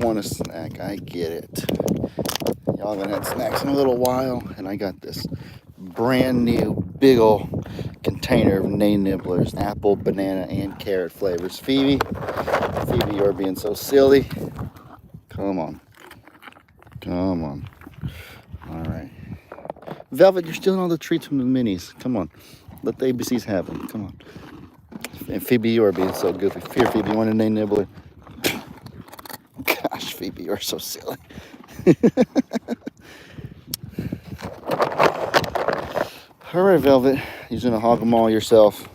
want a snack. I get it. Y'all haven't had snacks in a little while, and I got this brand new big ol' container of Nay Nibblers, apple, banana, and carrot flavors. Phoebe, you're being so silly. Come on. Come on. All right. Velvet, you're stealing all the treats from the minis. Come on. Let the ABCs have them. Come on. And Phoebe, you are being so goofy. Here, Phoebe, you want a Nay Nibbler? Gosh, Phoebe, you're so silly. All right, Velvet. You're going to hog them all yourself.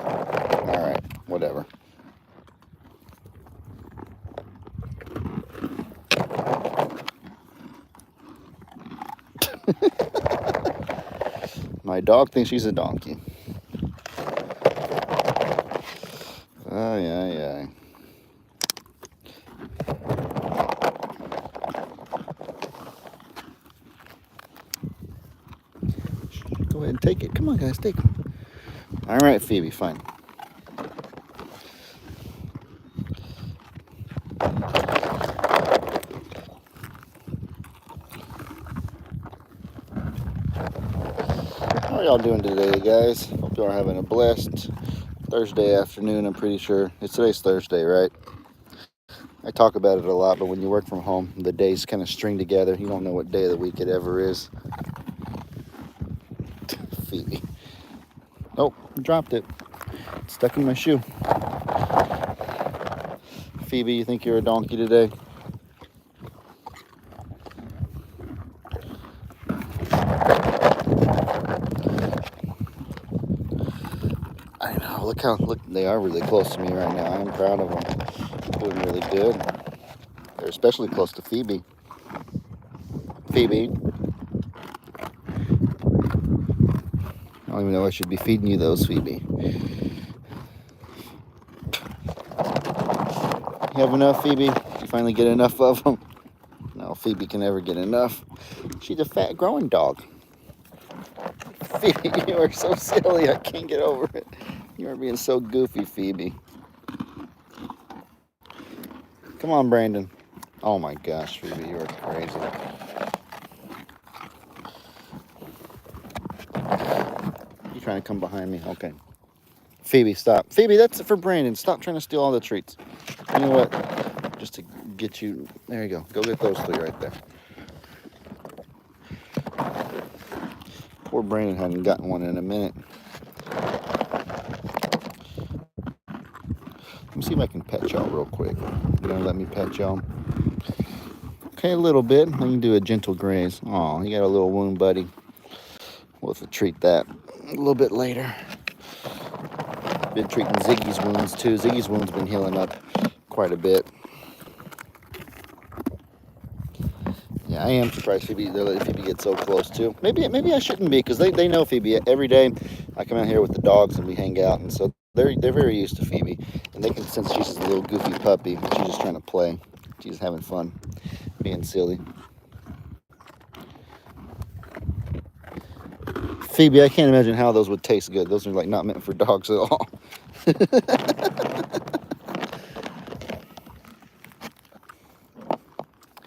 All right, whatever. My dog thinks she's a donkey. Ay, ay, ay. Go ahead and take it. Come on, guys, take it. All right, Phoebe, fine. How are y'all doing today, guys? Hope y'all are having a blessed Thursday afternoon. I'm pretty sure today's Thursday, right? I talk about it a lot, but when you work from home, the days kind of string together. You don't know what day of the week it ever is. Phoebe. Oh, dropped it. It's stuck in my shoe. Phoebe, you think you're a donkey today? I know. Look, they are really close to me right now. I'm proud of them. Doing really good. They're especially close to Phoebe. Phoebe. I don't even know I should be feeding you those, Phoebe. You have enough, Phoebe? You finally get enough of them? No, Phoebe can never get enough. She's a fat growing dog. Phoebe, you are so silly. I can't get over it. You are being so goofy, Phoebe. Come on, Brandon. Oh my gosh, Phoebe, you are crazy. You trying to come behind me? Okay. Phoebe, stop. Phoebe, that's for Brandon. Stop trying to steal all the treats. You know what? Just to get you. There you go. Go get those three right there. Poor Brandon hadn't gotten one in a minute. Let me see if I can pet y'all real quick. You gonna let me pet y'all? Okay, a little bit. I can do a gentle graze. Oh, you got a little wound, buddy. We'll have to treat that a little bit later. Been treating Ziggy's wounds too. Ziggy's wound's been healing up quite a bit. Yeah, I am surprised Phoebe gets so close too. Maybe I shouldn't be, because they know Phoebe. Every day I come out here with the dogs and we hang out, and so they're very used to Phoebe, and they can sense she's a little goofy puppy. She's just trying to play. She's having fun, being silly. Phoebe, I can't imagine how those would taste good. Those are like not meant for dogs at all.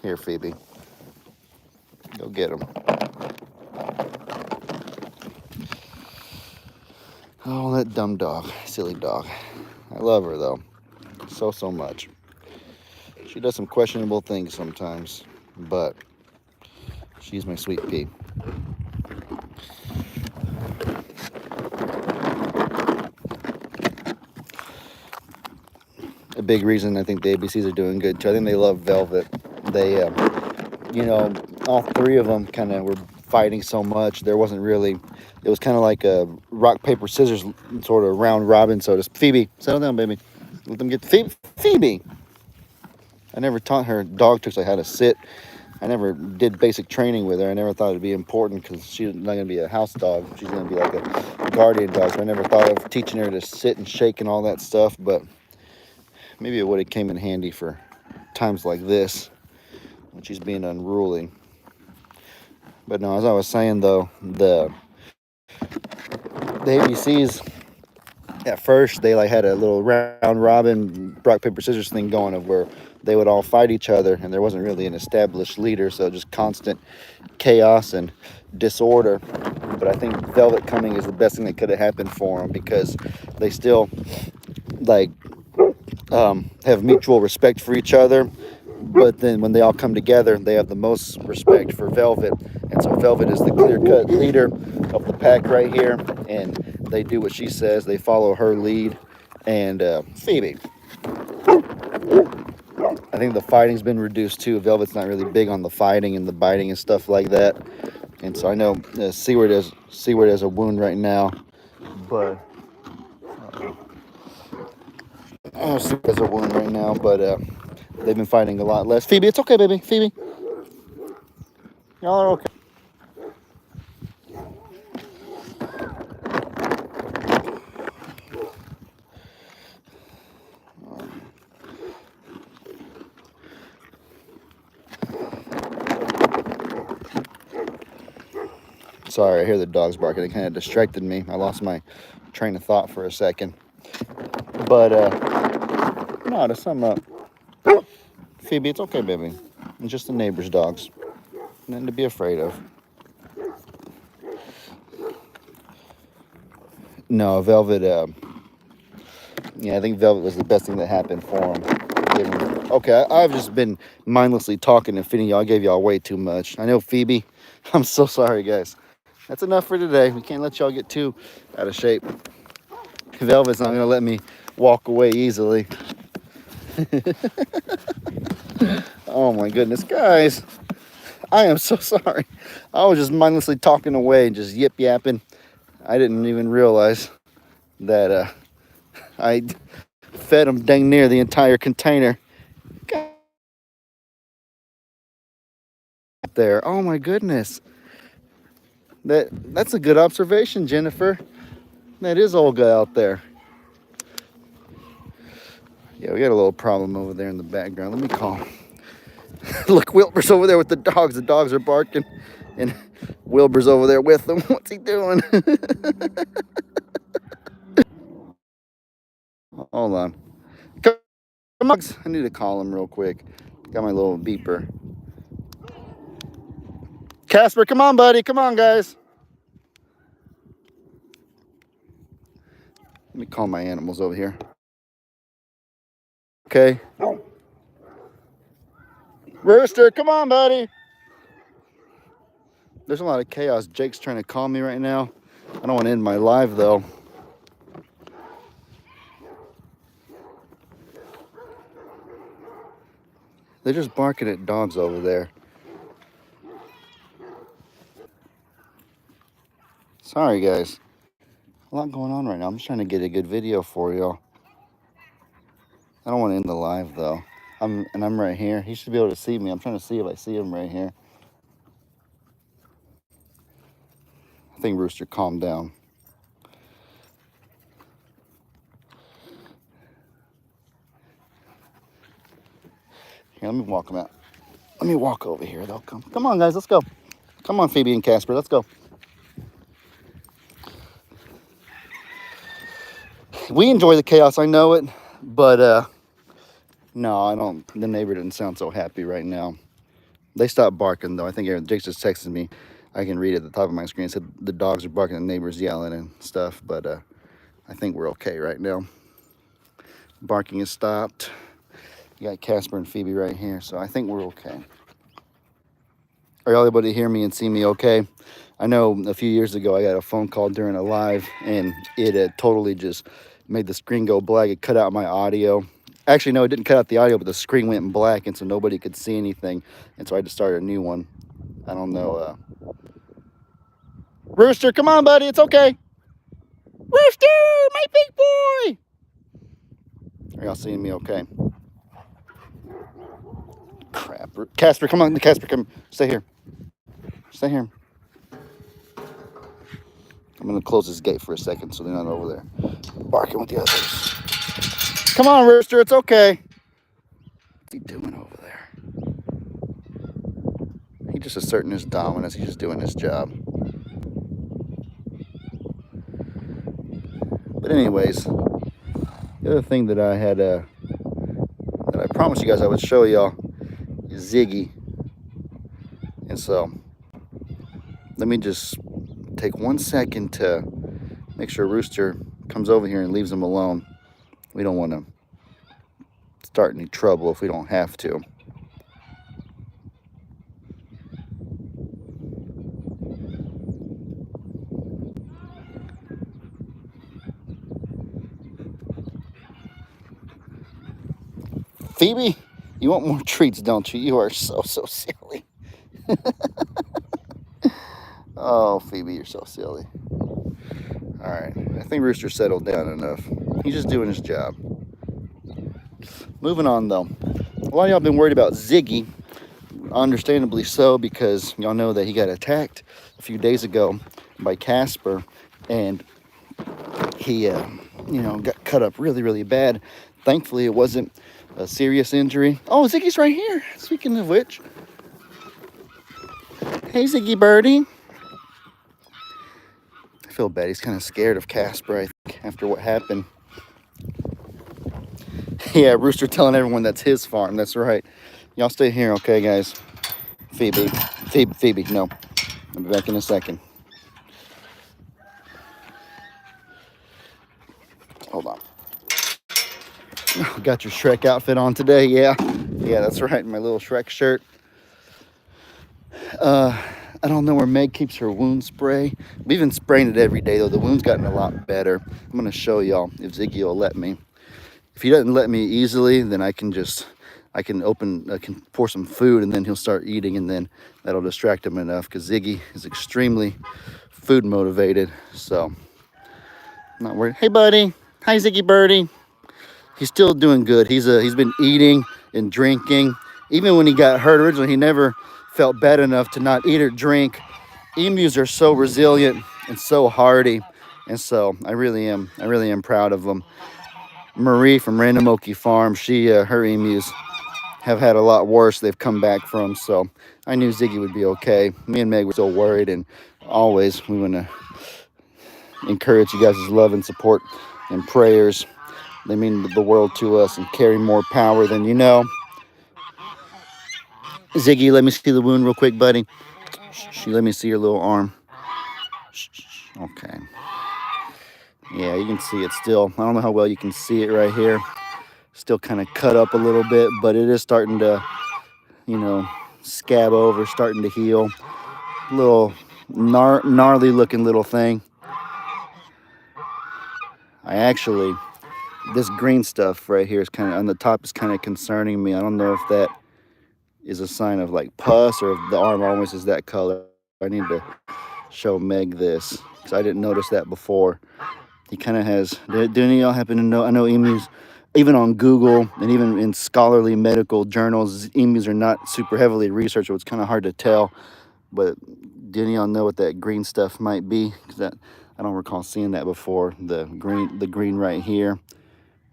Here, Phoebe. Go get them. Oh, that dumb dog. Silly dog. I love her, though. So much. She does some questionable things sometimes, but she's my sweet pea. A big reason I think the ABCs are doing good, too. I think they love Velvet. They, all three of them kind of were fighting so much. There wasn't really, it was kind of like a rock, paper, scissors sort of round robin. So just Phoebe, settle down, baby. Let them get Phoebe. I never taught her dog tricks like how to sit. I never did basic training with her. I never thought it'd be important, because she's not going to be a house dog. She's going to be like a guardian dog. So I never thought of teaching her to sit and shake and all that stuff. But maybe it would have came in handy for times like this when she's being unruly. But no, as I was saying though, the ABCs at first they like had a little round robin rock paper scissors thing going of where they would all fight each other, and there wasn't really an established leader, so just constant chaos and disorder. But I think Velvet coming is the best thing that could have happened for them, because they still like have mutual respect for each other. But then when they all come together, they have the most respect for Velvet. And so Velvet is the clear-cut leader of the pack right here. And they do what she says. They follow her lead. And Phoebe. I think the fighting's been reduced too. Velvet's not really big on the fighting and the biting and stuff like that. And so I know Seaward has a wound right now. But Seaward has a wound right now. But they've been fighting a lot less. Phoebe, it's okay, baby. Phoebe. Y'all are okay. Sorry, I hear the dogs barking. It kind of distracted me. I lost my train of thought for a second. But, no, to sum up, Phoebe, it's okay, baby. It's just the neighbor's dogs. Nothing to be afraid of. No, Velvet, yeah, I think Velvet was the best thing that happened for him. Okay, I've just been mindlessly talking and feeding y'all. I gave y'all way too much. I know, Phoebe. I'm so sorry, guys. That's enough for today. We can't let y'all get too out of shape. Velvet's not going to let me walk away easily. Oh, my goodness. Guys, I am so sorry. I was just mindlessly talking away and just yip-yapping. I didn't even realize that I fed them dang near the entire container. God. There. Oh, my goodness. That's a good observation, Jennifer. That is Olga out there. Yeah, we got a little problem over there in the background. Let me call. Look, Wilbur's over there with the dogs. The dogs are barking, and Wilbur's over there with them. What's he doing? Hold on. Come on. I need to call him real quick. Got my little beeper. Casper, come on, buddy. Come on, guys. Let me call my animals over here. Okay. Rooster, come on, buddy. There's a lot of chaos. Jake's trying to call me right now. I don't want to end my live, though. They're just barking at dogs over there. Sorry, guys. A lot going on right now. I'm just trying to get a good video for y'all. I don't want to end the live, though. I'm right here. He should be able to see me. I'm trying to see if I see him right here. I think Rooster calmed down. Here, let me walk him out. Let me walk over here. They'll come. Come on, guys. Let's go. Come on, Phoebe and Casper. Let's go. We enjoy the chaos. I know it. But, no, I don't. The neighbor didn't sound so happy right now. They stopped barking, though. I think Jake just texted me. I can read it at the top of my screen. It said the dogs are barking, the neighbors yelling and stuff. But I think we're okay right now. Barking has stopped. You got Casper and Phoebe right here, so I think we're okay. Are y'all able to hear me and see me okay? I know a few years ago I got a phone call during a live, and it totally just made the screen go black. It cut out my audio. Actually, no, it didn't cut out the audio, but the screen went black, and so nobody could see anything. And so I just started a new one. I don't know. Rooster, come on, buddy. It's okay. Rooster, my big boy. Are y'all seeing me okay? Crap. Casper, come on. Casper, come. Stay here. Stay here. I'm going to close this gate for a second so they're not over there barking with the others. Come on, Rooster. It's okay. What's he doing over there? He's just asserting his dominance. He's just doing his job. But anyways, the other thing that I had, that I promised you guys I would show y'all is Ziggy. And so, let me just take 1 second to make sure Rooster comes over here and leaves him alone. We don't want to start any trouble if we don't have to. Phoebe, you want more treats, don't you? You are so silly. Oh, Phoebe, you're so silly. All right, I think Rooster settled down enough. He's just doing his job. Moving on, though. A lot of y'all been worried about Ziggy, understandably so, because y'all know that he got attacked a few days ago by Casper, and he, got cut up really bad. Thankfully, it wasn't a serious injury. Oh, Ziggy's right here. Speaking of which, hey, Ziggy birdie. I feel bad. He's kind of scared of Casper, I think, after what happened. Yeah, Rooster telling everyone that's his farm. That's right. Y'all stay here, okay, guys? Phoebe, no. I'll be back in a second. Hold on. Got your Shrek outfit on today, yeah. Yeah, that's right, my little Shrek shirt. I don't know where Meg keeps her wound spray. We've been spraying it every day, though. The wound's gotten a lot better. I'm going to show y'all if Ziggy will let me. If he doesn't let me easily, then I can pour some food, and then he'll start eating, and then that'll distract him enough, because Ziggy is extremely food motivated. So, I'm not worried. Hey, buddy. Hi, Ziggy birdie. He's still doing good. He's been eating and drinking. Even when he got hurt originally, he never felt bad enough to not eat or drink. Emus are so resilient and so hardy, and so I really am proud of them. Marie from Random Okie Farm, her emus have had a lot worse they've come back from, so I knew Ziggy would be okay. Me and Meg were still worried, and always we want to encourage you guys' love and support and prayers. They mean the world to us and carry more power than you know. Ziggy, let me see the wound real quick, buddy. Let me see your little arm. Okay. Yeah, you can see it still. I don't know how well you can see it right here. Still kind of cut up a little bit, but it is starting to, scab over, starting to heal. Little gnarly looking little thing. This green stuff right here is kind of on the top is kind of concerning me. I don't know if that is a sign of like pus or if the arm almost is that color. I need to show Meg this because I didn't notice that before. He kind of has. Do any of y'all happen to know? I know emus, even on Google and even in scholarly medical journals, emus are not super heavily researched, so it's kind of hard to tell. But do any of y'all know what that green stuff might be? Because I don't recall seeing that before. The green right here.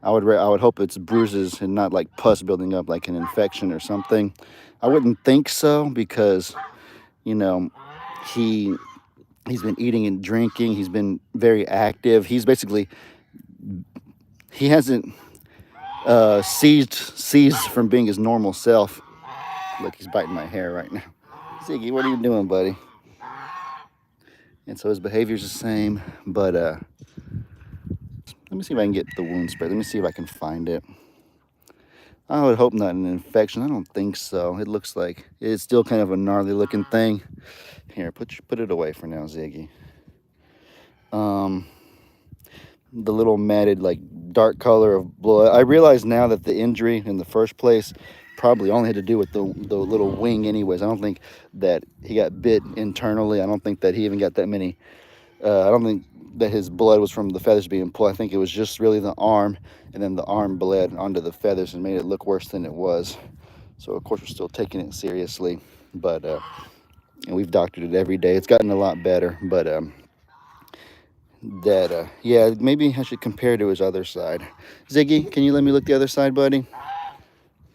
I would hope it's bruises and not like pus building up like an infection or something. I wouldn't think so because, he's been eating and drinking. He's been very active. He hasn't ceased from being his normal self. Look, he's biting my hair right now. Ziggy, what are you doing, buddy? And so his behavior's the same, but let me see if I can get the wound spray. Let me see if I can find it. I would hope not an infection. I don't think so. It looks like it's still kind of a gnarly looking thing. Here, put it away for now, Ziggy. The little matted, like, dark color of blood. I realize now that the injury in the first place probably only had to do with the little wing anyways. I don't think that he got bit internally. I don't think that he even got that many. I don't think that his blood was from the feathers being pulled. I think it was just really the arm, and then the arm bled onto the feathers and made it look worse than it was. So, of course, we're still taking it seriously, but and we've doctored it every day. It's gotten a lot better, but yeah, maybe I should compare to his other side. Ziggy, can you let me look the other side, buddy?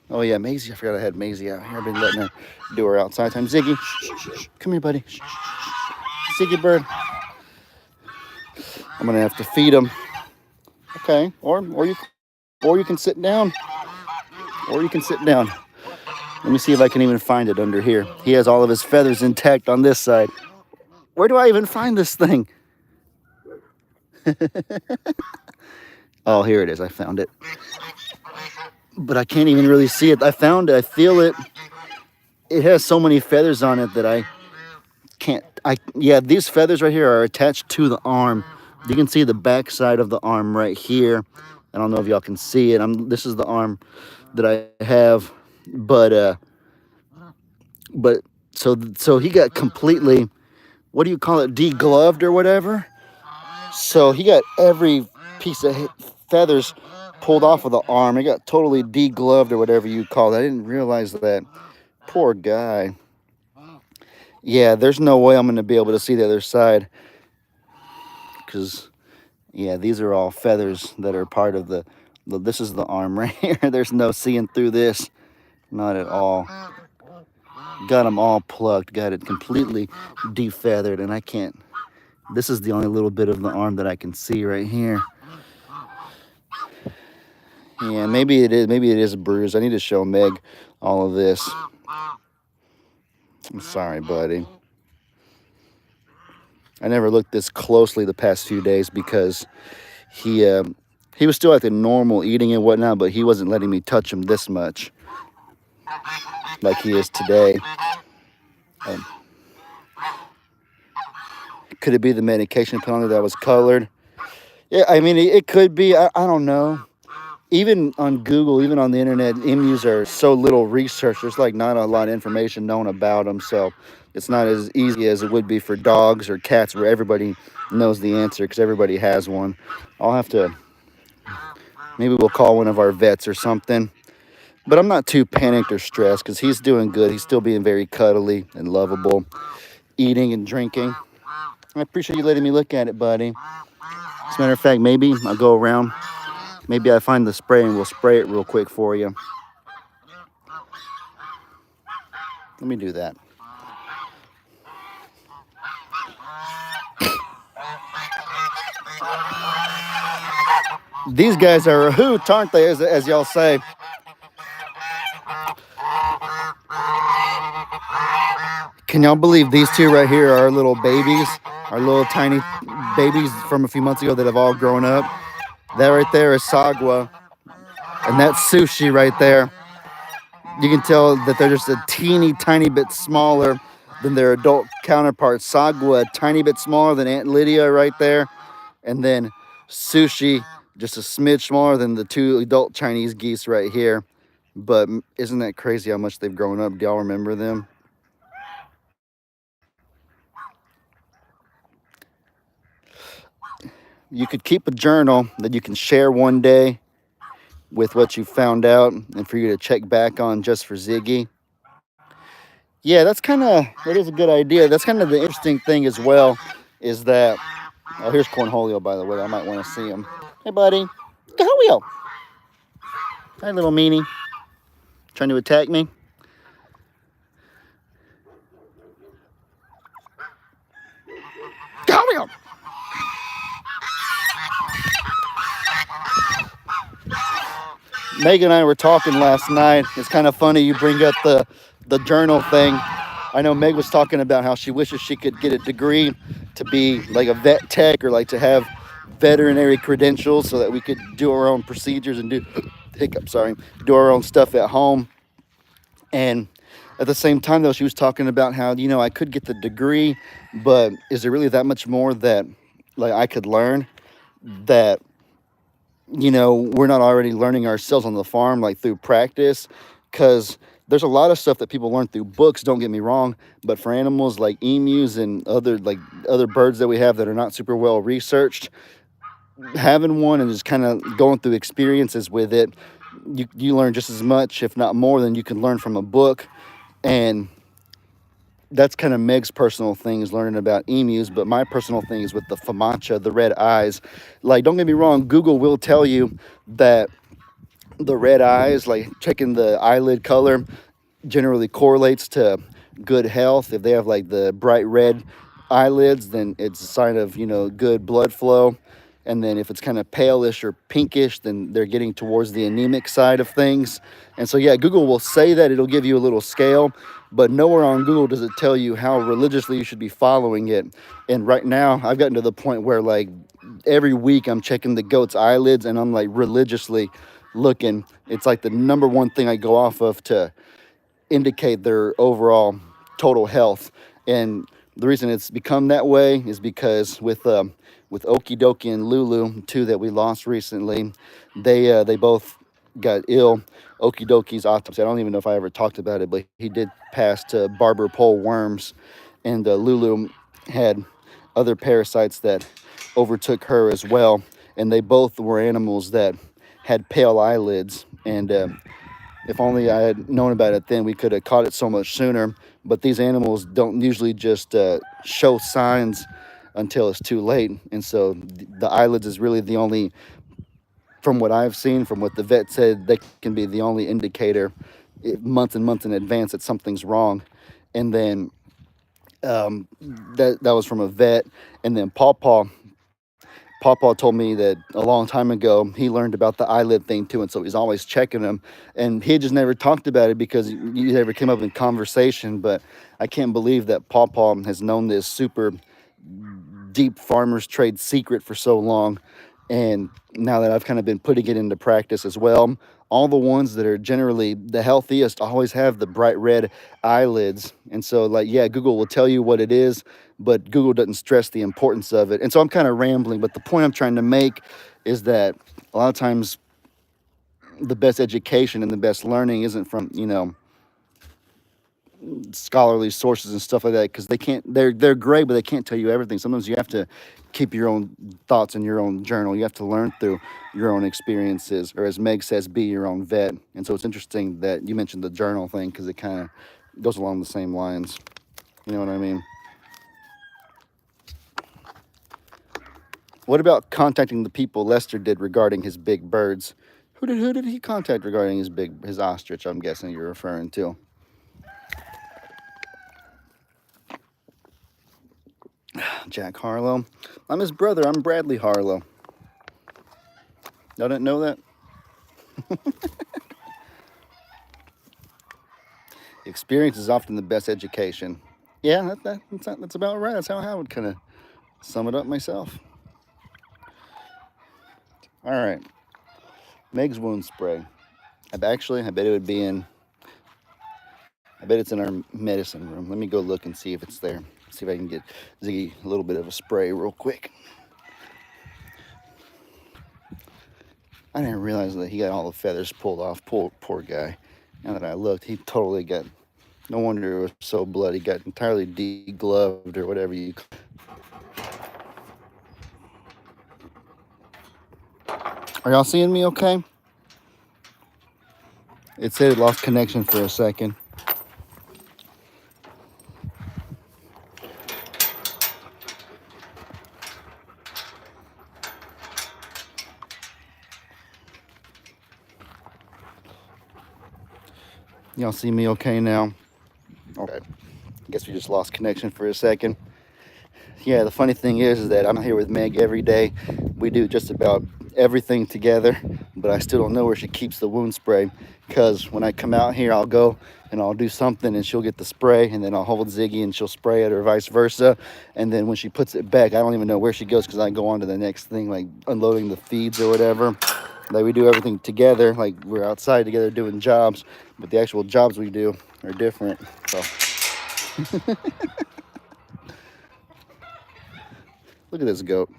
Oh yeah, Maisie, I forgot I had Maisie out here. I've been letting her do her outside time. Ziggy, come here, buddy. Ziggy bird. I'm gonna have to feed him. Okay. Or you can sit down. Or you can sit down. Let me see if I can even find it under here. He has all of his feathers intact on this side. Where do I even find this thing? Oh, here it is. I found it. But I can't even really see it. I found it. I feel it. It has so many feathers on it that I can't. Yeah, these feathers right here are attached to the arm. You can see the back side of the arm right here. I don't know if y'all can see it. This is the arm that I have, but so he got completely, what do you call it, degloved or whatever. So he got every piece of feathers pulled off of the arm. It got totally degloved or whatever you call it. I didn't realize that. Poor guy. Yeah, there's no way I'm going to be able to see the other side. Because, yeah, these are all feathers that are part of this is the arm right here. There's no seeing through this. Not at all. Got them all plucked. Got it completely defeathered. And I can't. This is the only little bit of the arm that I can see right here. Yeah, maybe it is. Maybe it is bruised. I need to show Meg all of this. I'm sorry, buddy. I never looked this closely the past few days because he was still acting normal, eating and whatnot, but he wasn't letting me touch him this much like he is today. Could it be the medication put on it that was colored? Yeah, I mean, it could be. I don't know. Even on Google, even on the internet, emus are so little research. There's like not a lot of information known about them. So it's not as easy as it would be for dogs or cats where everybody knows the answer because everybody has one. I'll have to, maybe we'll call one of our vets or something. But I'm not too panicked or stressed because he's doing good. He's still being very cuddly and lovable, eating and drinking. I appreciate you letting me look at it, buddy. As a matter of fact, maybe I'll go around. Maybe I find the spray and we'll spray it real quick for you. Let me do that. These guys are a hoot, aren't they, as y'all say? Can y'all believe these two right here are little babies? Our little tiny babies from a few months ago that have all grown up. That right there is Sagwa. And that's Sushi right there. You can tell that they're just a teeny tiny bit smaller than their adult counterparts. Sagwa, a tiny bit smaller than Aunt Lydia right there. And then Sushi, just a smidge smaller than the two adult Chinese geese right here. But isn't that crazy how much they've grown up? Do y'all remember them? You could keep a journal that you can share one day with what you found out and for you to check back on just for Ziggy. Yeah, that is a good idea. That's kind of the interesting thing as well, is that, oh, here's Cornholio, by the way. I might want to see him. Hey, buddy. Cornholio. Hi, little meanie. Trying to attack me? Cornholio. Meg and I were talking last night. It's kind of funny you bring up the journal thing. I know Meg was talking about how she wishes she could get a degree to be like a vet tech or like to have veterinary credentials so that we could do our own procedures and do our own stuff at home. And at the same time, though, she was talking about how, I could get the degree, but is there really that much more that like I could learn that we're not already learning ourselves on the farm, like through practice? Because there's a lot of stuff that people learn through books, don't get me wrong, but for animals like emus and other birds that we have that are not super well researched, having one and just kind of going through experiences with it, you learn just as much, if not more, than you can learn from a book. And that's kind of Meg's personal thing, is learning about emus, but my personal thing is with the FAMACHA, the red eyes. Like, don't get me wrong, Google will tell you that the red eyes, like checking the eyelid color, generally correlates to good health. If they have like the bright red eyelids, then it's a sign of, good blood flow. And then if it's kind of palish or pinkish, then they're getting towards the anemic side of things. And so, yeah, Google will say that it'll give you a little scale, but nowhere on Google does it tell you how religiously you should be following it. And right now, I've gotten to the point where, like, every week I'm checking the goat's eyelids and I'm like religiously looking. It's like the number one thing I go off of to indicate their overall total health. And the reason it's become that way is because with Okie Dokie and Lulu, two that we lost recently, they both got ill. Okie Dokie's autopsy, I don't even know if I ever talked about it, but he did pass to barber pole worms, and Lulu had other parasites that overtook her as well. And they both were animals that had pale eyelids, and if only I had known about it then, we could have caught it so much sooner. But these animals don't usually just show signs until it's too late. And so the eyelids is really the only, from what I've seen, from what the vet said, they can be the only indicator months and months in advance that something's wrong. And then that was from a vet. And then Pawpaw told me that a long time ago he learned about the eyelid thing too, and so he's always checking them. And he just never talked about it because you never came up in conversation. But I can't believe that Pawpaw has known this super deep farmer's trade secret for so long. And now that I've kind of been putting it into practice as well, all the ones that are generally the healthiest always have the bright red eyelids. And so, like, yeah, Google will tell you what it is, but Google doesn't stress the importance of it. And so I'm kind of rambling, but the point I'm trying to make is that a lot of times the best education and the best learning isn't from, scholarly sources and stuff like that, because they're great, but they can't tell you everything. Sometimes you have to keep your own thoughts in your own journal. You have to learn through your own experiences, or as Meg says, be your own vet. And so it's interesting that you mentioned the journal thing, because it kind of goes along the same lines. You know what I mean? What about contacting the people Lester did regarding his big birds? Who did he contact regarding his ostrich? I'm guessing you're referring to. Jack Harlow. I'm his brother. I'm Bradley Harlow. Y'all didn't know that? Experience is often the best education. Yeah, that's about right. That's how I would kind of sum it up myself. All right. Meg's wound spray. I bet it would be in, I bet it's in our medicine room. Let me go look and see if it's there. See if I can get Ziggy a little bit of a spray real quick. I didn't realize that he got all the feathers pulled off. Poor guy. Now that I looked, he totally got, no wonder it was so bloody. Got entirely degloved or whatever you call it. Are y'all seeing me okay? It said it lost connection for a second. Y'all see me okay now? Okay. I guess we just lost connection for a second. Yeah, the funny thing is that I'm here with Meg every day. We do just about everything together, but I still don't know where she keeps the wound spray, because when I come out here, I'll go and I'll do something and she'll get the spray, and then I'll hold Ziggy and she'll spray it, or vice versa. And then when she puts it back, I don't even know where she goes, because I go on to the next thing, like unloading the feeds or whatever. Like, we do everything together, like we're outside together doing jobs, but the actual jobs we do are different. So look at this goat.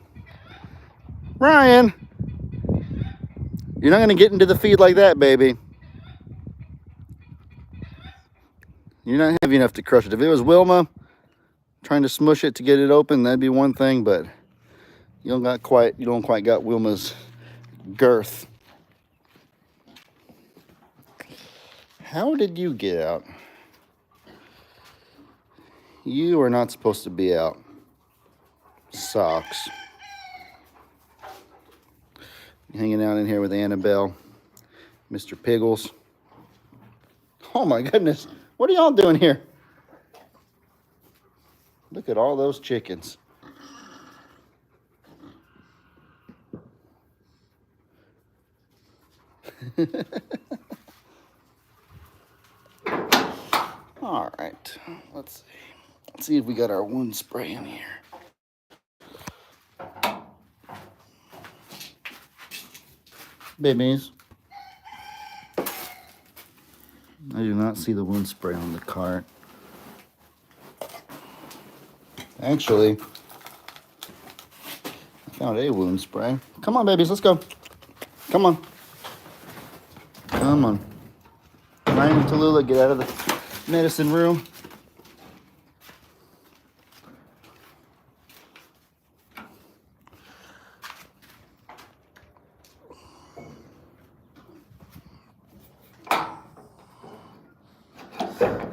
Ryan, you're not going to get into the feed like that, baby. You're not heavy enough to crush it. If it was Wilma trying to smush it to get it open, that'd be one thing, but you don't quite got Wilma's girth. How did you get out? You are not supposed to be out. Socks. Hanging out in here with Annabelle, Mr. Piggles. Oh my goodness, what are y'all doing here? Look at all those chickens. All right, let's see if we got our wound spray in here. Babies, I do not see the wound spray on the cart. Actually, I found a wound spray. Come on, babies, let's go. Come on. Come on. Ryan and Tallulah, get out of the medicine room.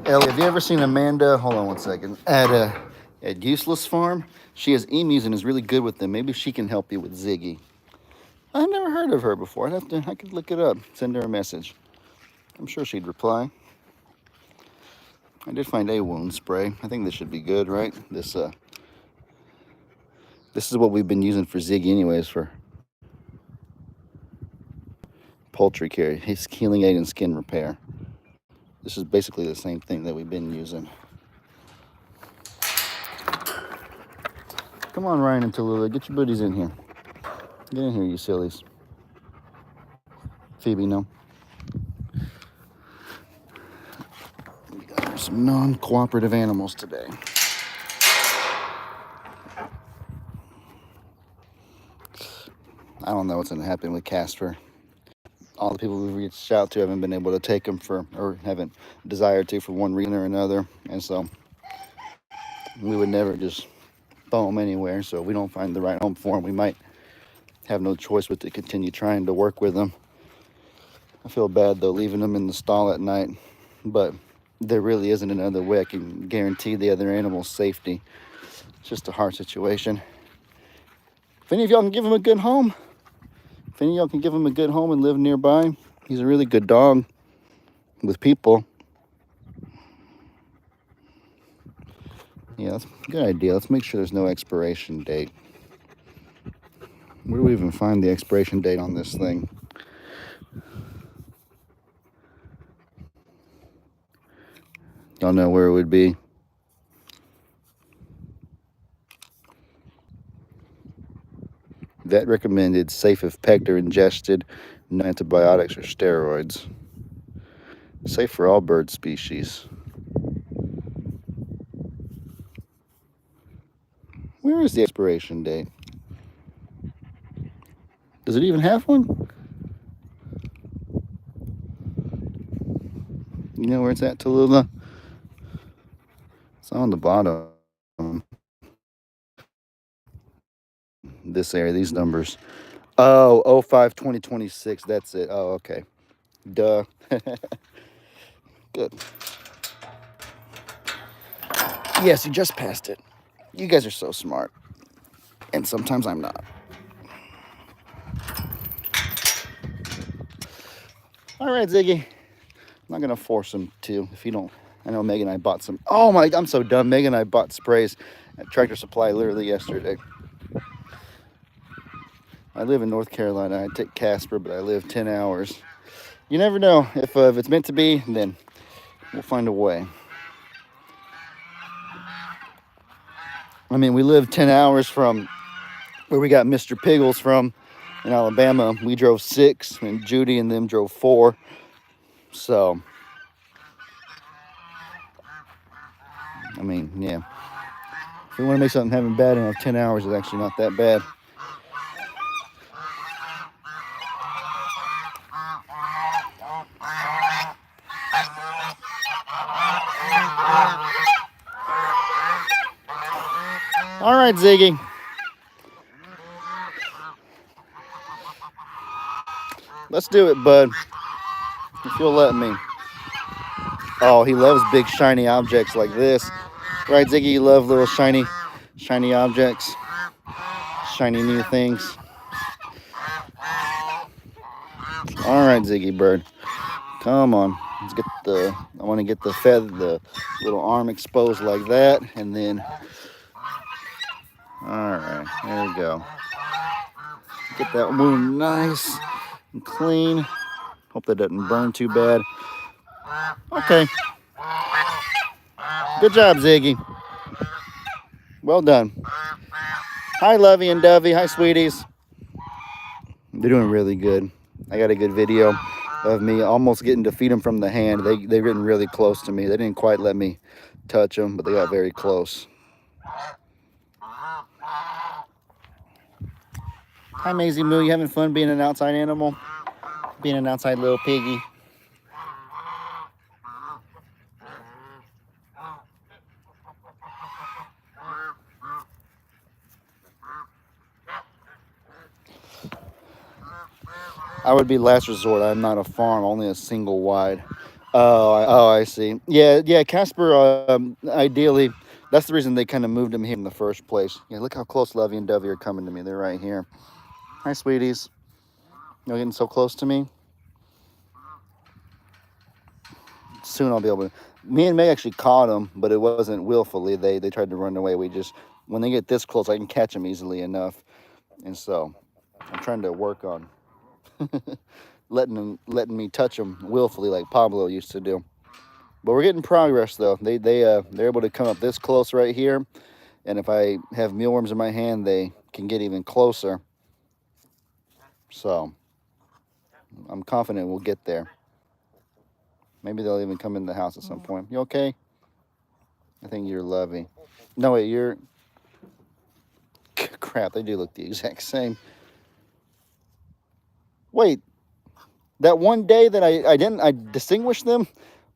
Ellie, have you ever seen Amanda, hold on one second, at Useless Farm? She has emus and is really good with them. Maybe she can help you with Ziggy. I've never heard of her before. I could look it up, send her a message. I'm sure she'd reply. I did find a wound spray. I think this should be good, right? This is what we've been using for Ziggy anyways, for poultry care, his healing aid and skin repair. This is basically the same thing that we've been using. Come on, Ryan and Tallulah, get your booties in here. Get in here, you sillies. Phoebe, no. We got some non-cooperative animals today. I don't know what's going to happen with Casper. All the people we've reached out to haven't been able to take him or haven't desired to for one reason or another. And so we would never just throw him anywhere. So if we don't find the right home for him, we might have no choice but to continue trying to work with him. I feel bad though, leaving him in the stall at night, but there really isn't another way I can guarantee the other animal's safety. It's just a hard situation. If any of y'all can give him a good home, if any of y'all can give him a good home and live nearby, he's a really good dog with people. Yeah, that's a good idea. Let's make sure there's no expiration date. Where do we even find the expiration date on this thing? Don't know where it would be. Vet recommended, safe if pegged or ingested, no antibiotics or steroids. Safe for all bird species. Where is the expiration date? Does it even have one? You know where it's at, Tallulah? It's on the bottom. This area, these numbers. Oh, 05/2026. That's it. Oh, okay. Duh. Good. Yes, you just passed it. You guys are so smart. And sometimes I'm not. All right, Ziggy. I'm not going to force him to. If you don't, I know Megan and I bought some. Oh my, I'm so dumb. Megan and I bought sprays at Tractor Supply literally yesterday. I live in North Carolina. I take Casper, but I live 10 hours. You never know. If it's meant to be, then we'll find a way. I mean, we live 10 hours from where we got Mr. Piglets from in Alabama. We drove 6, and Judy and them drove 4. So, I mean, yeah. If we want to make something happen bad enough, 10 hours is actually not that bad. All right, Ziggy. Let's do it, bud. If you'll let me. Oh, he loves big shiny objects like this. Right, Ziggy? You love little shiny objects. Shiny new things. All right, Ziggy bird. Come on. Let's get I want to get the feather, the little arm exposed like that. And then, all right, there we go. Get that wound nice and clean. Hope that doesn't burn too bad. Okay. Good job, Ziggy. Well done. Hi, Lovey and Dolly. Hi, sweeties. They're doing really good. I got a good video of me almost getting to feed them from the hand. They're getting really close to me. They didn't quite let me touch them, but they got very close. Hi, Maisie Moo. You having fun being an outside animal? Being an outside little piggy? I would be last resort. I'm not a farm, only a single wide. Oh, I see. Yeah, Casper, ideally, that's the reason they kind of moved him here in the first place. Yeah, look how close Lovey and Dolly are coming to me. They're right here. Hi, sweeties. You're getting so close to me. Soon I'll be able to. Me and May actually caught them, but it wasn't willfully. They tried to run away. When they get this close, I can catch them easily enough. And so I'm trying to work on letting me touch them willfully like Pablo used to do. But we're getting progress though. They're able to come up this close right here, and if I have mealworms in my hand, they can get even closer. So I'm confident we'll get there. Maybe they'll even come in the house at some point. You okay? I think you're Lovey. No wait, you're crap. They do look the exact same. Wait, that one day that I distinguished them.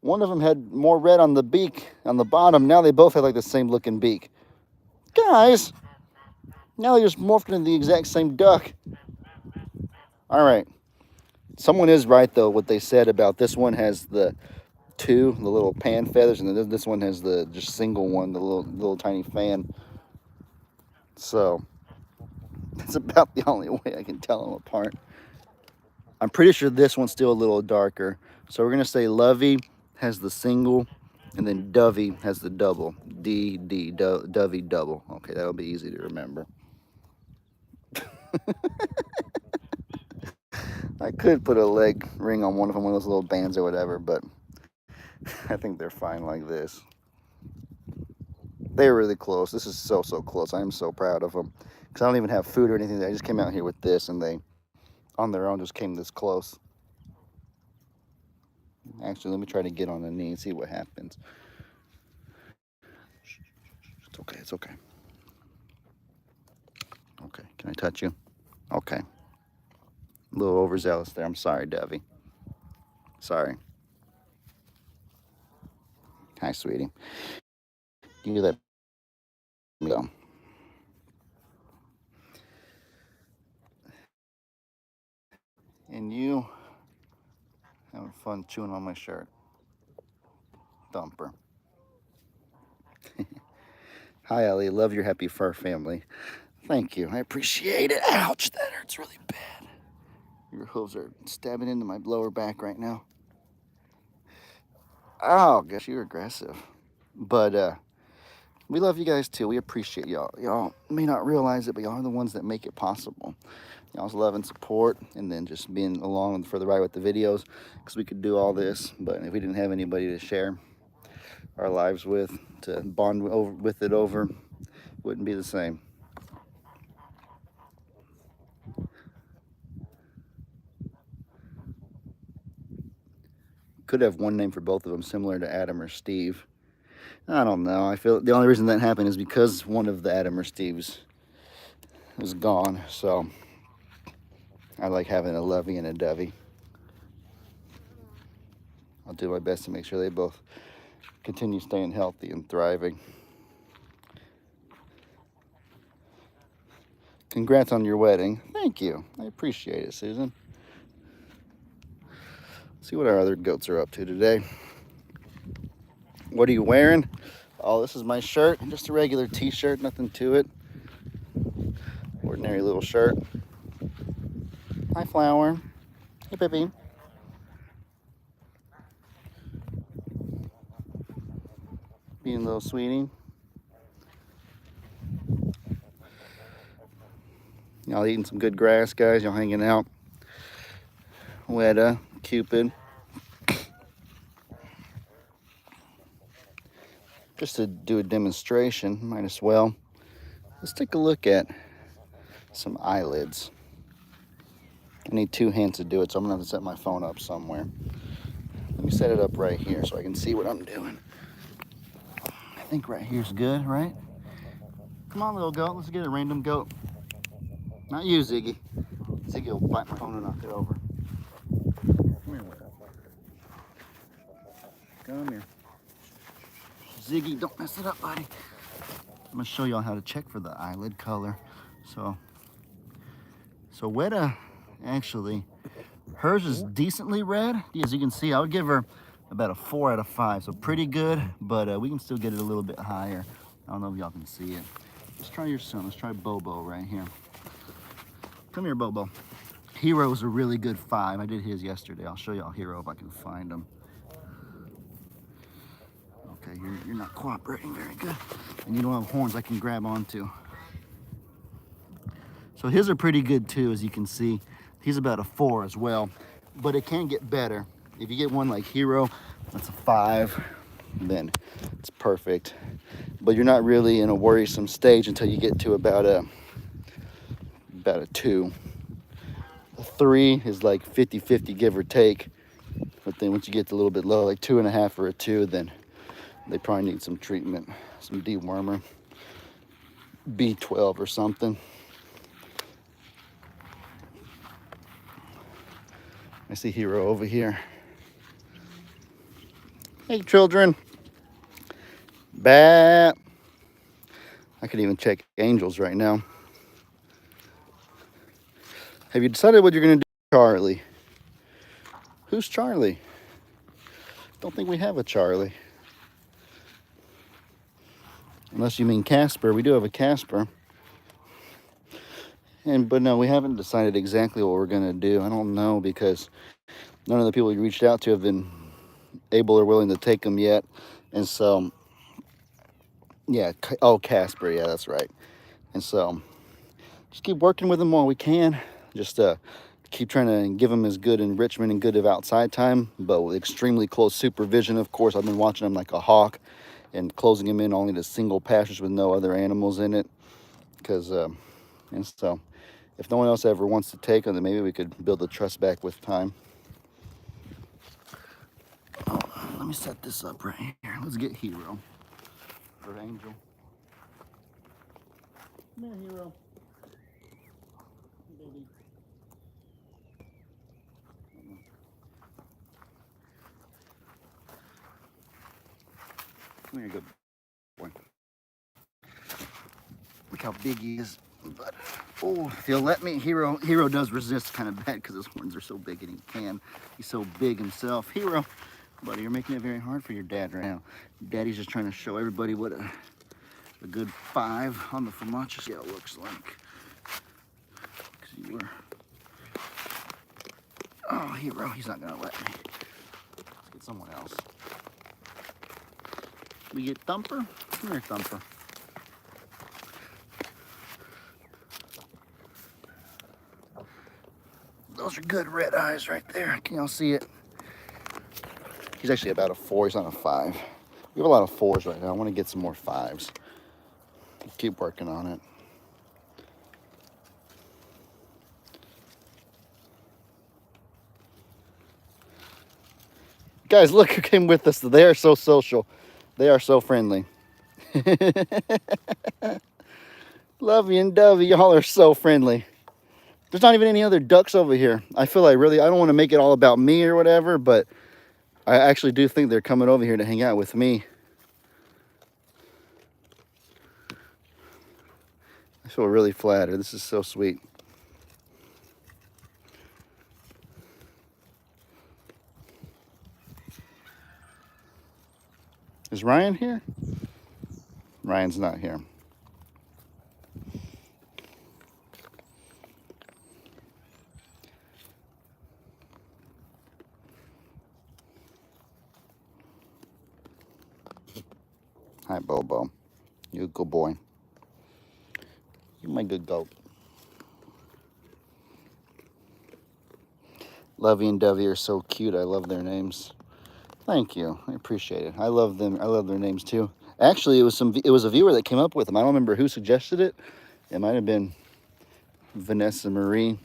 One of them had more red on the beak on the bottom. Now they both have like the same looking beak. Guys, now they just morphed into the exact same duck. All right. Someone is right though. What they said about this one has the little pan feathers, and then this one has the just single one, the little tiny fan. So that's about the only way I can tell them apart. I'm pretty sure this one's still a little darker. So we're gonna say Lovey has the single, and then Dolly has the double. Dolly double. Okay, that'll be easy to remember. I could put a leg ring on one of them, one of those little bands or whatever, but I think they're fine like this. They're really close. This is so close. I am so proud of them. Because I don't even have food or anything. I just came out here with this, and they, on their own, just came this close. Actually, let me try to get on the knee and see what happens. It's okay. It's okay. Okay. Can I touch you? Okay. A little overzealous there. I'm sorry, Dolly. Sorry. Hi, sweetie. You let me go. And you having fun chewing on my shirt. Thumper. Hi, Ellie. Love your happy fur family. Thank you. I appreciate it. Ouch, that hurts really bad. Your hooves are stabbing into my lower back right now. Oh, gosh, you're aggressive. But we love you guys too. We appreciate y'all. Y'all may not realize it, but y'all are the ones that make it possible. Y'all's love and support, and then just being along for the ride with the videos, because we could do all this, but if we didn't have anybody to share our lives with, to bond with it over, wouldn't be the same. Could have one name for both of them, similar to Adam or Steve. I don't know. I feel the only reason that happened is because one of the Adam or Steves was gone. So I like having a Lovey and a Dolly. I'll do my best to make sure they both continue staying healthy and thriving. Congrats on your wedding. Thank you. I appreciate it, Susan. Let's see what our other goats are up to today. What are you wearing? Oh, this is my shirt. Just a regular t-shirt, nothing to it. Ordinary little shirt. Hi, Flower. Hey, baby. Being a little sweetie. Y'all eating some good grass, guys. Y'all hanging out. We had Cupid. Just to do a demonstration, might as well. Let's take a look at some eyelids. I need 2 hands to do it, so I'm gonna have to set my phone up somewhere. Let me set it up right here so I can see what I'm doing. I think right here's good, right? Come on, little goat, let's get a random goat. Not you, Ziggy. Ziggy will bite my phone and knock it over. Come here, come here. Ziggy, don't mess it up, buddy. I'm gonna show y'all how to check for the eyelid color. So Weta, actually, hers is decently red. As you can see, I would give her about a 4 out of 5. So pretty good, but we can still get it a little bit higher. I don't know if y'all can see it. Let's try your son. Let's try Bobo right here. Come here, Bobo. Hero is a really good 5. I did his yesterday. I'll show y'all Hero if I can find him. Okay, you're not cooperating very good. And you don't have horns I can grab onto. So his are pretty good too, as you can see. He's about a 4 as well, but it can get better. If you get one like Hero, that's a 5, then it's perfect. But you're not really in a worrisome stage until you get to about a 2. A 3 is like 50-50, give or take. But then once you get to a little bit low, like 2.5 or a 2, then they probably need some treatment, some dewormer, B12 or something. I see Hero over here. Hey, children. Bat. I could even check Angels right now. Have you decided what you're going to do, Charlie? Who's Charlie? Don't think we have a Charlie. Unless you mean Casper. We do have a Casper. But no, we haven't decided exactly what we're going to do. I don't know, because none of the people we reached out to have been able or willing to take them yet. And so, yeah. Oh, Casper. Yeah, that's right. And so, just keep working with them while we can. Just keep trying to give them as good enrichment and good of outside time, but with extremely close supervision. Of course, I've been watching them like a hawk and closing them in only to single pastures with no other animals in it. And so, if no one else ever wants to take them, then maybe we could build the trust back with time. Oh, let me set this up right here. Let's get Hero or Angel. Come here, Hero. Baby. Come here, good boy. Look how big he is. But oh, if you'll let me, Hero does resist kind of bad because his horns are so big, and he's so big himself. Hero, buddy, you're making it very hard for your dad right now. Daddy's just trying to show everybody what a good 5 on the Famacha scale looks like. Because you were, oh, Hero, he's not gonna let me. Let's get someone else. We get Thumper. Come here, Thumper. Those are good red eyes right there. Can y'all see it? He's actually about a 4. He's not a 5. We have a lot of 4s right now. I want to get some more 5s. Keep working on it. Guys, look who came with us. They are so social. They are so friendly. Lovey and Dolly, y'all are so friendly. There's not even any other ducks over here. I feel like I don't want to make it all about me or whatever, but I actually do think they're coming over here to hang out with me. I feel really flattered. This is so sweet. Is Ryan here? Ryan's not here. Hi, Bobo. You're a good boy. You're my good goat. Lovey and Dolly are so cute. I love their names. Thank you. I appreciate it. I love them. I love their names too. Actually, it was a viewer that came up with them. I don't remember who suggested it. It might have been Vanessa Marie,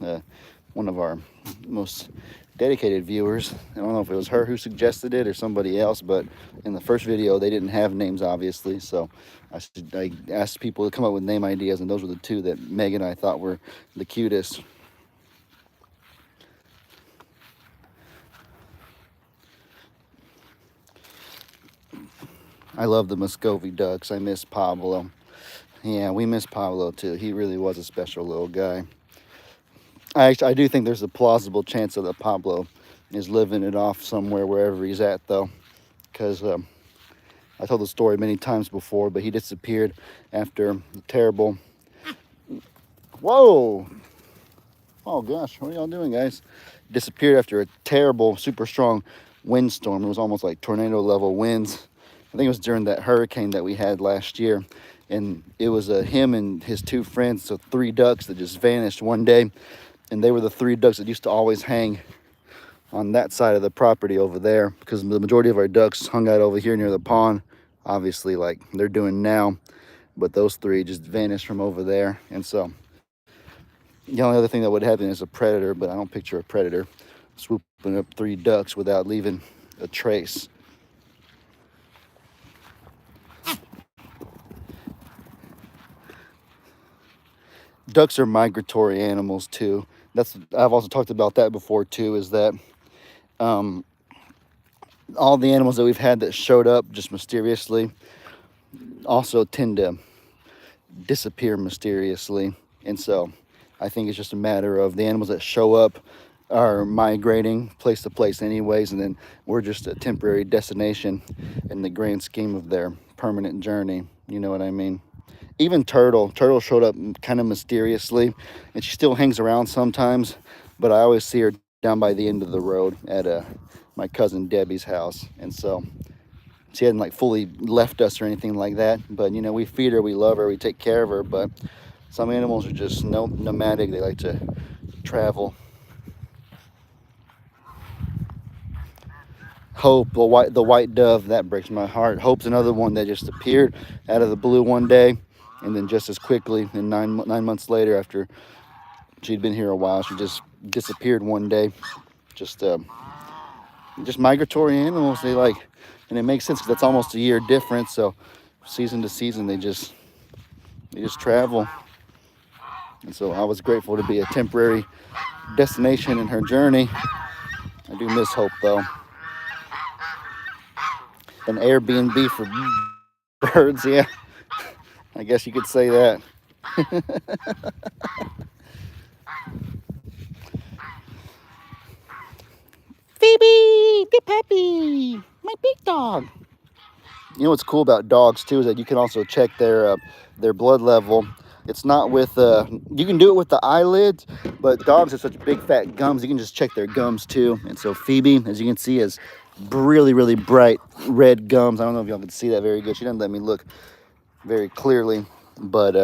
one of our most dedicated viewers. I don't know if it was her who suggested it or somebody else, but in the first video they didn't have names, obviously, so I asked people to come up with name ideas, and those were the two that Meg and I thought were the cutest. I love the Movi Ducks. I miss Pablo. Yeah, we miss Pablo too. He really was a special little guy. I do think there's a plausible chance that Pablo is living it off somewhere, wherever he's at, though, because I told the story many times before, but he disappeared after a terrible... Whoa! Oh, gosh, what are y'all doing, guys? Disappeared after a terrible, super strong windstorm. It was almost like tornado-level winds. I think it was during that hurricane that we had last year. And it was him and his two friends, so 3 ducks that just vanished one day. And they were the 3 ducks that used to always hang on that side of the property over there, because the majority of our ducks hung out over here near the pond, obviously, like they're doing now. But those 3 just vanished from over there. And so the only other thing that would happen is a predator, but I don't picture a predator swooping up 3 ducks without leaving a trace. Ducks are migratory animals too. I've also talked about that before too, is that all the animals that we've had that showed up just mysteriously also tend to disappear mysteriously. And so I think it's just a matter of the animals that show up are migrating place to place anyways, and then we're just a temporary destination in the grand scheme of their permanent journey. You know what I mean? Even Turtle showed up kind of mysteriously, and she still hangs around sometimes, but I always see her down by the end of the road at my cousin Debbie's house. And so she hadn't like fully left us or anything like that, but you know, we feed her, we love her, we take care of her. But some animals are just nomadic. They like to travel. Hope, the white dove, that breaks my heart. Hope's another one that just appeared out of the blue one day, and then just as quickly, and 9 months later, after she'd been here a while, she just disappeared one day. Just migratory animals. They like, and it makes sense because that's almost a year difference. So season to season, they just travel. And so I was grateful to be a temporary destination in her journey. I do miss Hope though. An Airbnb for birds, yeah. I guess you could say that. Phoebe, the puppy, my big dog. You know what's cool about dogs too is that you can also check their blood level. It's not with you can do it with the eyelids, but dogs have such big fat gums. You can just check their gums too. And so Phoebe, as you can see, has really, really bright red gums. I don't know if y'all can see that very good. She doesn't let me look very clearly, but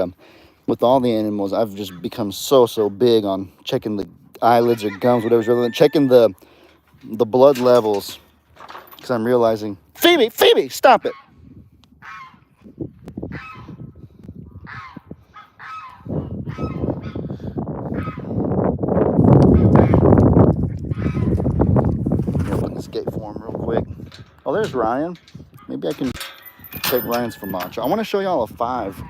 with all the animals, I've just become so big on checking the eyelids or gums, whatever's relevant, checking the blood levels, because I'm realizing, Phoebe, stop it. Open this gate for him real quick. Oh, there's Ryan. Maybe I can take Ryan's Famacha. I want to show y'all a 5.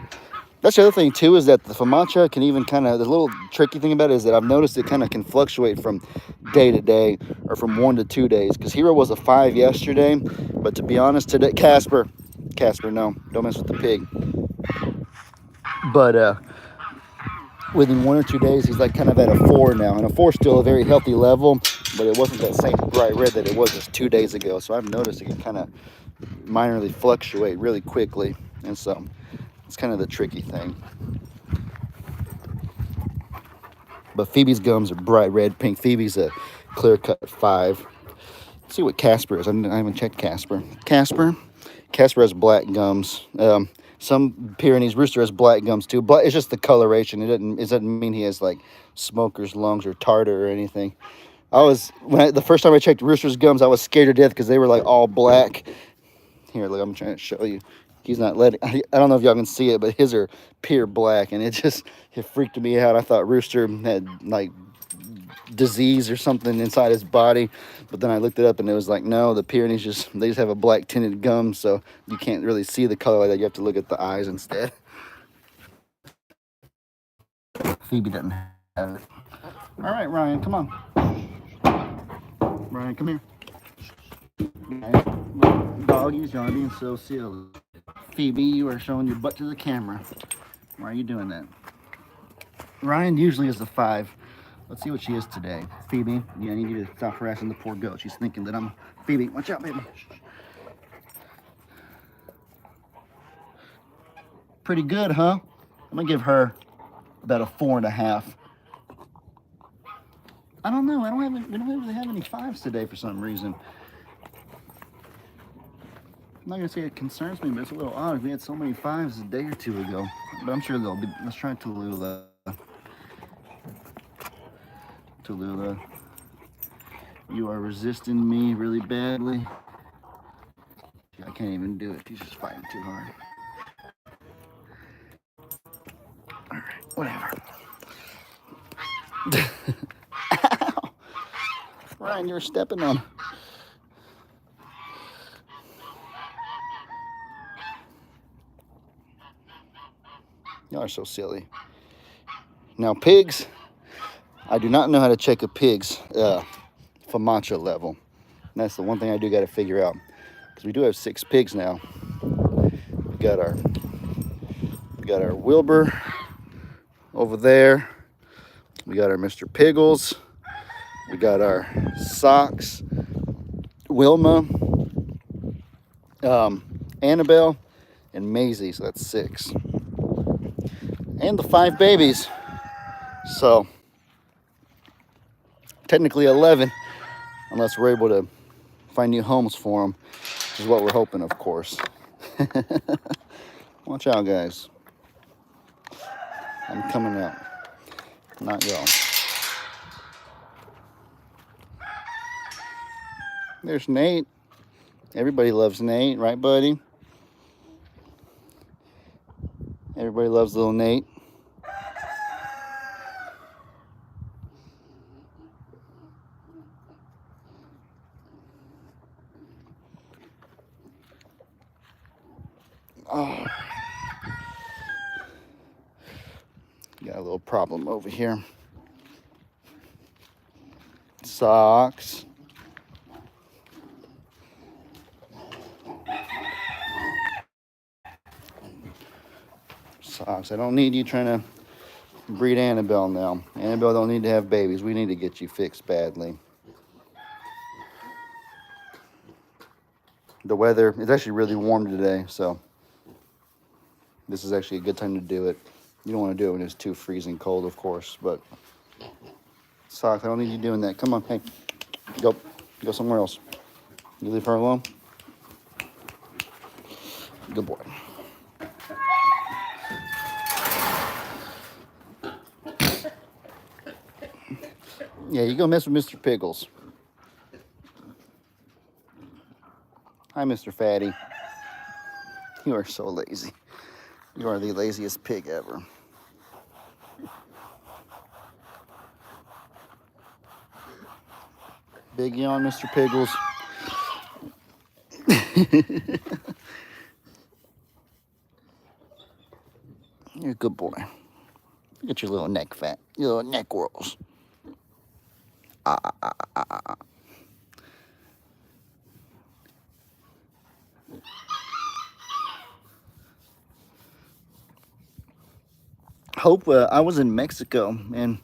That's the other thing too, is that the Famacha can even kind of, the little tricky thing about it is that I've noticed it kind of can fluctuate from day to day, or from 1 to 2 days, because Hero was a 5 yesterday, but to be honest today, Casper, no, don't mess with the pig. But within 1 or 2 days, he's like kind of at a 4 now, and a 4 is still a very healthy level, but it wasn't that same bright red that it was just 2 days ago. So I've noticed it can kind of minorly fluctuate really quickly, and so it's kind of the tricky thing. But Phoebe's gums are bright red pink. Phoebe's a clear-cut 5. Let's see what Casper is. I haven't checked Casper. Casper has black gums. Some Pyrenees, Rooster has black gums too. But it's just the coloration. It doesn't mean he has like smoker's lungs or tartar or anything. The first time I checked Rooster's gums, I was scared to death because they were like all black. Here, look, I'm trying to show you. He's not letting. I don't know if y'all can see it, but his are pure black, and it freaked me out. I thought Rooster had like disease or something inside his body, but then I looked it up and it was like, no, the peonies they just have a black tinted gum, so you can't really see the color like that. You have to look at the eyes instead. Phoebe doesn't have it. All right, Ryan, come on. Ryan, come here. Doggies, y'all being so silly. Phoebe, you are showing your butt to the camera. Why are you doing that? Ryan usually is a 5. Let's see what she is today. Phoebe, yeah, I need you to stop harassing the poor goat. She's thinking that I'm... Phoebe, watch out, baby. Pretty good, huh? I'm gonna give her about a 4.5. I don't know. We don't really have any 5s today for some reason. I'm not gonna say it concerns me, but it's a little odd. We had so many 5s a day or 2 ago. But I'm sure they'll be. Let's try Tallulah. Tallulah, you are resisting me really badly. I can't even do it. She's just fighting too hard. All right, whatever. Ow. Ryan, you're stepping on. Y'all are so silly. Now, pigs, I do not know how to check a pig's FOMACHA level. And that's the one thing I do got to figure out. Because we do have 6 pigs now. We got our Wilbur over there. We got our Mr. Piggles. We got our Socks, Wilma, Annabelle, and Maisie. So that's 6. And the 5 babies. So technically 11, unless we're able to find new homes for them, which is what we're hoping, of course. Watch out, guys. I'm coming out. Not y'all. There's Nate. Everybody loves Nate, right, buddy? Everybody loves little Nate. Oh. Got a little problem over here. Socks. Socks. I don't need you trying to breed Annabelle now. Annabelle don't need to have babies. We need to get you fixed badly. The weather is actually really warm today, so this is actually a good time to do it. You don't want to do it when it's too freezing cold, of course, but Socks, I don't need you doing that. Come on, hey, go somewhere else. You leave her alone. Good boy. Yeah, you go mess with Mr. Pickles. Hi, Mr. Fatty. You are so lazy. You are the laziest pig ever. Big yawn, Mr. Pickles. You're a good boy. Look at your little neck fat. Your little neck whirls. Hope, I was in Mexico and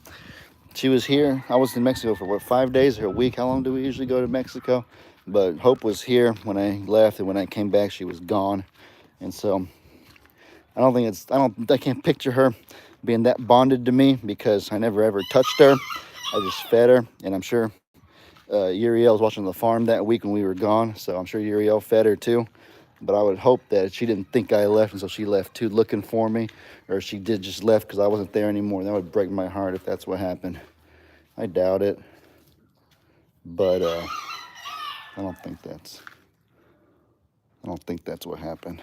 she was here. I was in Mexico for what, 5 days or a week? How long do we usually go to Mexico? But Hope was here when I left, and when I came back, she was gone. And so I can't picture her being that bonded to me because I never ever touched her. I just fed her, and I'm sure Uriel was watching the farm that week when we were gone, so I'm sure Uriel fed her too. But I would hope that she didn't think I left, and so she left too looking for me, or she did just left because I wasn't there anymore. That would break my heart if that's what happened. I doubt it. But I don't think that's what happened.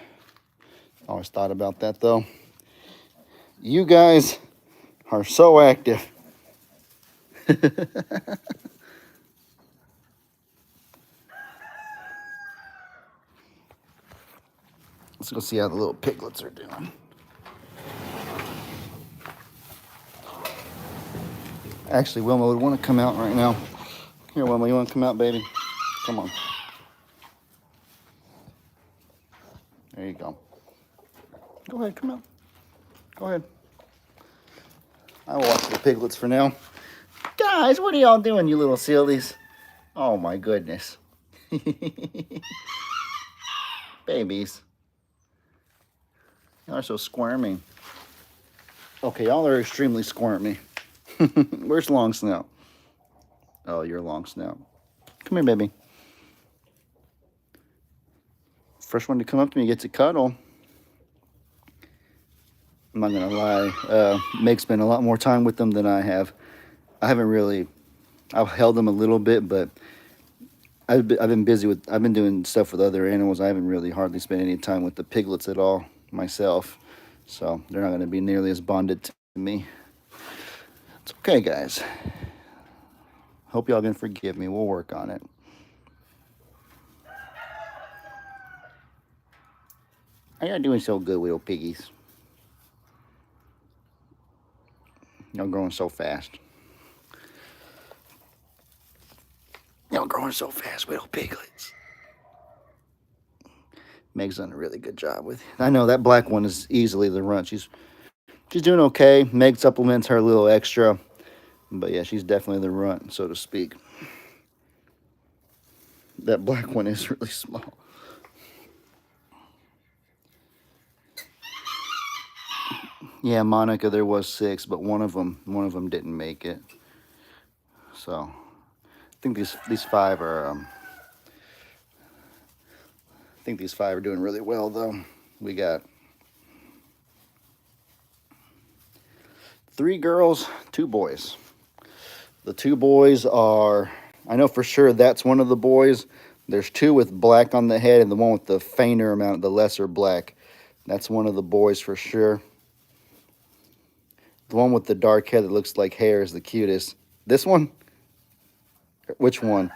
I always thought about that though. You guys are so active. Let's go see how the little piglets are doing. Actually, Wilma would want to come out right now. Here, Wilma, you want to come out, baby? Come on. There you go. Go ahead, come out. Go ahead. I will watch the piglets for now. Guys, what are y'all doing, you little sillies? Oh my goodness. Babies. Y'all are so squirmy. Okay, y'all are extremely squirmy. Where's Long Snout? Oh, you're Long Snout. Come here, baby. First one to come up to me gets a cuddle. I'm not gonna lie. Meg's spent a lot more time with them than I have. I've held them a little bit, but I've been busy with. I've been doing stuff with other animals. I haven't really hardly spent any time with the piglets at all myself, so they're not gonna be nearly as bonded to me. It's okay, guys. Hope y'all can forgive me. We'll work on it. How y'all doing so good, little piggies? Y'all growing so fast. Y'all growing so fast, little piglets. Meg's done a really good job with it. I know that black one is easily the runt. She's doing okay. Meg supplements her a little extra. But yeah, she's definitely the runt, so to speak. That black one is really small. Yeah, Monica, there was 6, but one of them didn't make it. So I think these 5 are I think these 5 are doing really well though. We got 3 girls, 2 boys. The 2 boys are, I know for sure that's one of the boys. There's 2 with black on the head and the one with the fainter amount, the lesser black. That's one of the boys for sure. The one with the dark hair that looks like hair is the cutest. This one? Which one?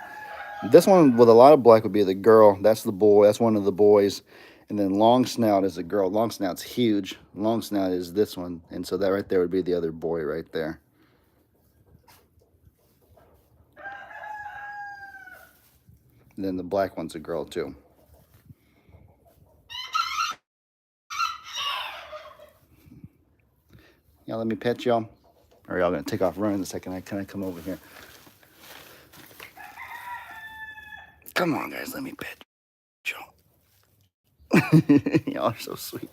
This one with a lot of black would be the girl. That's the boy. That's one of the boys. And then Long Snout is a girl. Long Snout's huge. Long Snout is this one. And so that right there would be the other boy right there. And then the black one's a girl too. Y'all let me pet y'all? Or y'all gonna take off running in a second? Can I come over here? Come on, guys, let me pet y'all. Y'all are so sweet.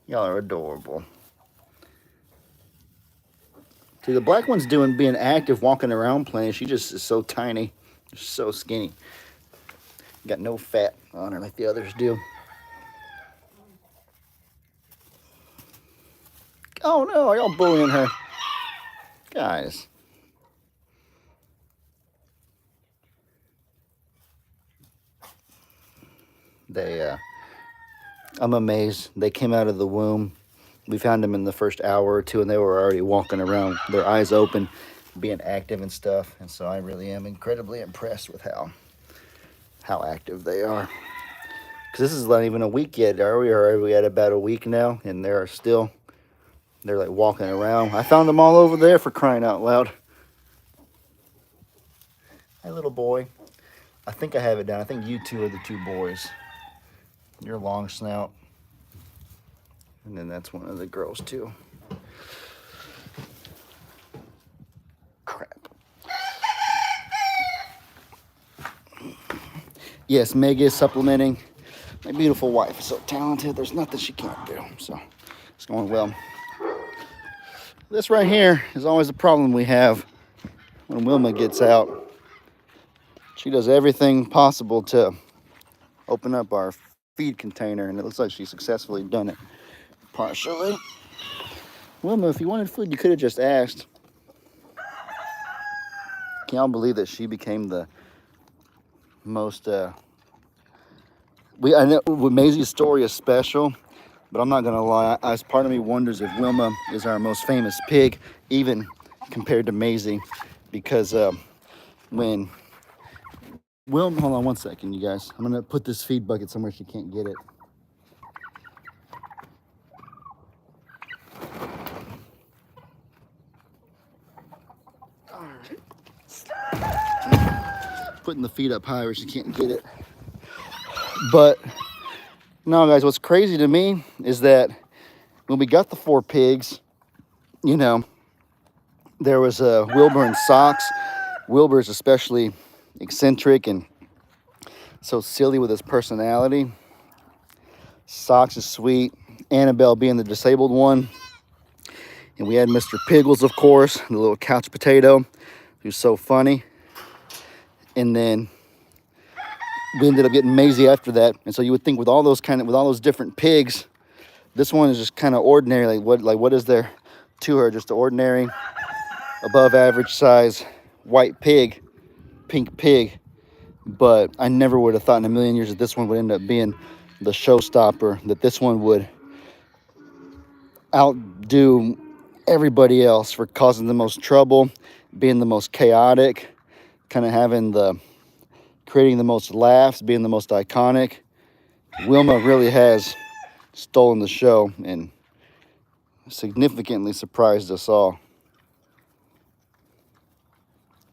Y'all are adorable. See, the black one's being active, walking around, playing. She just is so tiny, just so skinny. Got no fat on her like the others do. Oh no, are y'all bullying her? Guys. I'm amazed. They came out of the womb. We found them in the first hour or 2 and they were already walking around, their eyes open, being active and stuff. And so I really am incredibly impressed with how active they are. Because this is not even a week yet, are we? Or are we at about a week now? And they're like walking around. I found them all over there, for crying out loud. Hey, little boy. I think I have it down. I think you 2 are the 2 boys. You're Long Snout. And then that's one of the girls too. Crap. Yes, Meg is supplementing. My beautiful wife is so talented. There's nothing she can't do. So it's going well. This right here is always a problem we have when Wilma gets out. She does everything possible to open up our feed container, and it looks like she's successfully done it partially. Wilma, if you wanted food, you could have just asked. Can y'all believe that she became the most, I know Maisie's story is special, but I'm not gonna lie, as part of me wonders if Wilma is our most famous pig, even compared to Maisie, because when Wilma, hold on one second, you guys. I'm gonna put this feed bucket somewhere she can't get it. All right. Putting the feed up high where she can't get it. But no, guys, what's crazy to me is that when we got the 4 pigs, you know, there was Wilbur and Socks. Wilbur is especially eccentric and so silly with his personality. Socks is sweet. Annabelle being the disabled one. And we had Mr. Piglets, of course, the little couch potato, who's so funny. And then we ended up getting Maisie after that. And so you would think with all those different pigs, this one is just kind of ordinary. What is there to her? Just an ordinary, above average size white pig, pink pig. But I never would have thought in a million years that this one would end up being the showstopper, that this one would outdo everybody else for causing the most trouble, being the most chaotic, kind of creating the most laughs, being the most iconic. Wilma really has stolen the show and significantly surprised us all.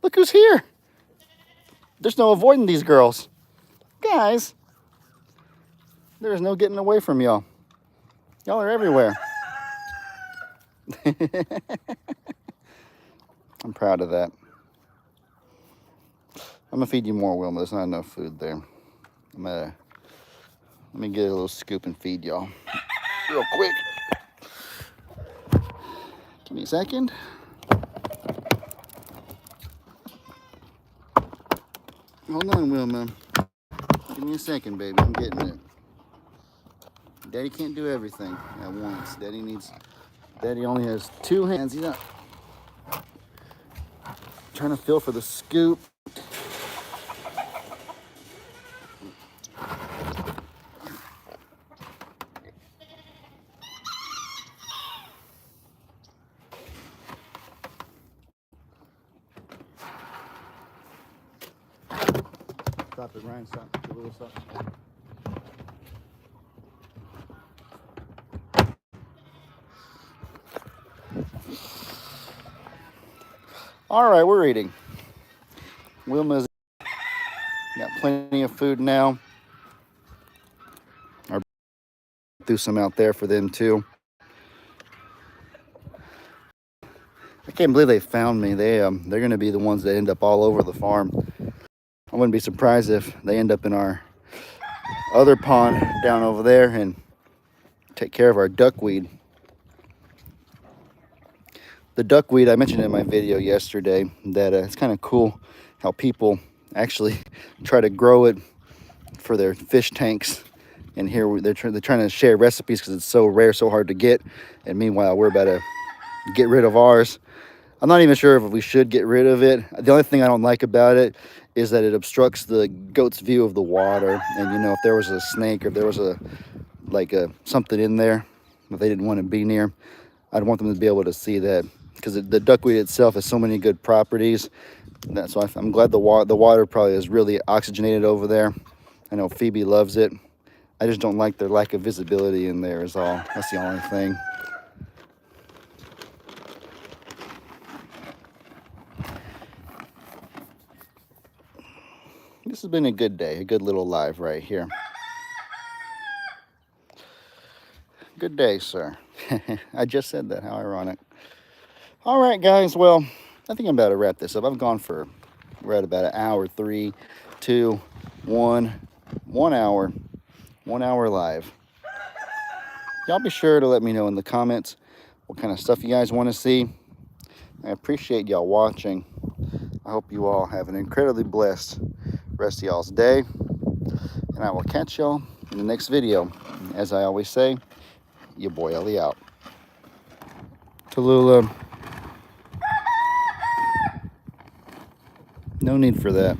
Look who's here. There's no avoiding these girls. Guys, there's no getting away from y'all. Y'all are everywhere. I'm proud of that. I'm gonna feed you more, Wilma. There's not enough food there. Let me get a little scoop and feed y'all real quick. Give me a second. Hold on, Wilma. Give me a second, baby. I'm getting it. Daddy can't do everything at once. Daddy only has 2 hands. He's not trying to feel for the scoop. Stop it, Ryan. Stop. A little stop. All right, we're eating. Wilma's got plenty of food now. I threw some out there for them too. I can't believe they found me. They're going to be the ones that end up all over the farm. I wouldn't be surprised if they end up in our other pond down over there and take care of our duckweed. The duckweed, I mentioned in my video yesterday that it's kind of cool how people actually try to grow it for their fish tanks. And here they're trying to share recipes because it's so rare, so hard to get. And meanwhile, we're about to get rid of ours. I'm not even sure if we should get rid of it. The only thing I don't like about it is that it obstructs the goat's view of the water. And you know, if there was a snake or if there was something in there that they didn't want to be near, I'd want them to be able to see that, because the duckweed itself has so many good properties. So I'm glad the water probably is really oxygenated over there. I know Phoebe loves it. I just don't like their lack of visibility in there is all. That's the only thing. This has been a good day, a good little live right here. Good day, sir. I just said that, how ironic. All right, guys, well, I think I'm about to wrap this up. We're at about an hour, 3, 2, 1 hour, 1 hour live. Y'all be sure to let me know in the comments what kind of stuff you guys want to see. I appreciate y'all watching. I hope you all have an incredibly blessed rest of y'all's day, and I will catch y'all in the next video. As I always say, your boy Ellie out. Tallulah. No need for that.